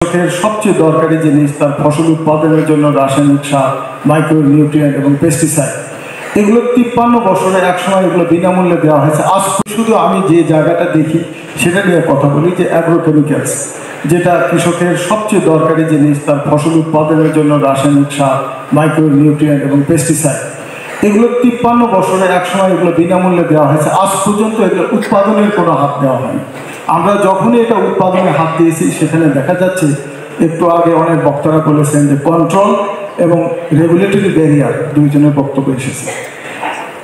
কৃষকের সবচেয়ে দরকারি জিনিস তার ফসল উৎপাদনের জন্য রাসায়নিক সার, মাইক্রোনিউট্রিয়েন্ট এবং পেস্টিসাইড, এগুলো 53 বছরে একসময় এগুলো বিনামূল্যে দেওয়া হয়েছে। আজ শুধু আমি যে জায়গাটা দেখি সেটা নিয়ে কথা বলি যে অ্যাগ্রোকেমিক্যালস, যেটা কৃষকের সবচেয়ে দরকারি জিনিস তার ফসল উৎপাদনের জন্য রাসায়নিক সার, মাইক্রোনিউট্রিয়েন্ট এবং পেস্টিসাইড, এগুলো 53 বছরে একসময় এগুলো বিনামূল্যে দেওয়া হয়েছে। আজ পর্যন্ত এগুলো উৎপাদনের কোনো হাত দেওয়া হয়নি। আমরা যখনই এটা উৎপাদনে হাত দিয়েছি সেখানে দেখা যাচ্ছে, একটু আগে অনেক বক্তারা বলেছেন যে কন্ট্রোল এবং রেগুলেটরি ব্যারিয়ার দুইজনের বক্তব্য এসেছে।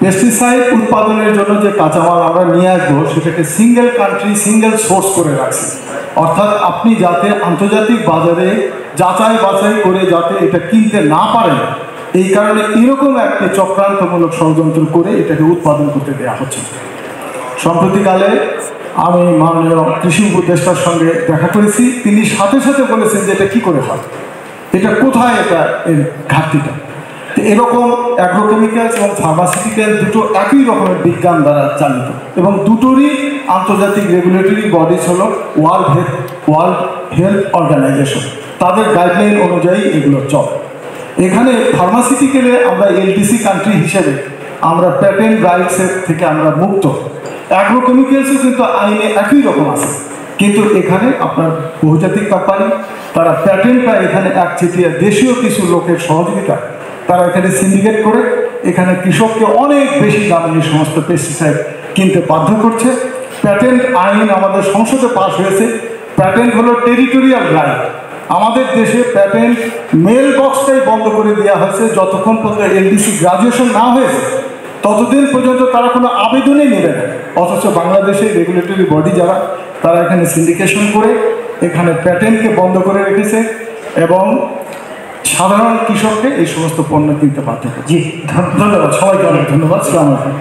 পেস্টিসাইড উৎপাদনের জন্য যে কাঁচামাল আমরা নিয়ে আসবো সেটাকে সিঙ্গেল কান্ট্রি সিঙ্গেল সোর্স করে রাখছি, অর্থাৎ আপনি যাতে আন্তর্জাতিক বাজারে যাচাই বাছাই করে যাতে এটা কিনতে না পারেন, এই কারণে এরকম একটি চক্রান্তমূলক ষড়যন্ত্র করে এটাকে উৎপাদন করতে দেওয়া হচ্ছে। সম্প্রতিকালে আমি মাননীয় কৃষি উপদেষ্টার সঙ্গে দেখা করেছি, তিনি সাথে সাথে বলেছেন যে এটা কী করে হয়, এটা কোথায় এটা এর ঘাটতিটা। তো এরকম অ্যাগ্রোকেমিক্যালস এবং ফার্মাসিউটিক্যাল দুটো একই রকমের বিজ্ঞান দ্বারা চালিত এবং দুটোরই আন্তর্জাতিক রেগুলেটরি বডিজ হলো ওয়ার্ল্ড হেলথ অর্গানাইজেশন, তাদের গাইডলাইন অনুযায়ী এগুলো চলে। এখানে ফার্মাসিউটিক্যালে আমরা এলডিসি কান্ট্রি হিসেবে আমরা প্যাটেন্ট রাইটসের থেকে আমরা মুক্ত। অ্যাগ্রোকেমিক্যালসও কিন্তু আইনে একই রকম আছে, কিন্তু এখানে আপনার বহুজাতিক কোম্পানি তারা প্যাটেন্টটা এখানে একচেটিয়া দেশীয় কিছু লোকের সহযোগিতা তারা এখানে সিন্ডিকেট করে এখানে কৃষককে অনেক বেশি দামে এই সমস্ত পেস্টিসাইড কিনতে বাধ্য করছে। প্যাটেন্ট আইন আমাদের সংসদে পাস হয়েছে। প্যাটেন্ট হলো টেরিটোরিয়াল রাইট। আমাদের দেশে প্যাটেন্ট মেল বক্সটাই বন্ধ করে দেওয়া হয়েছে, যতক্ষণ পর্যন্ত এলডিসি গ্রাজুয়েশন না হয়েছে ততদিন পর্যন্ত তারা কোনো আবেদনই নেবে না। অথচ বাংলাদেশে রেগুলেটরি বডি যারা তারা এখানে সিন্ডিকেশন করে এখানে প্যাটেন্টকে বন্ধ করে রেখেছে এবং সাধারণ কৃষককে এই সমস্ত পণ্য কিনতে বাধ্য করে। জি ধন্যবাদ, সবাইকে অনেক ধন্যবাদ। আসসালামু আলাইকুম।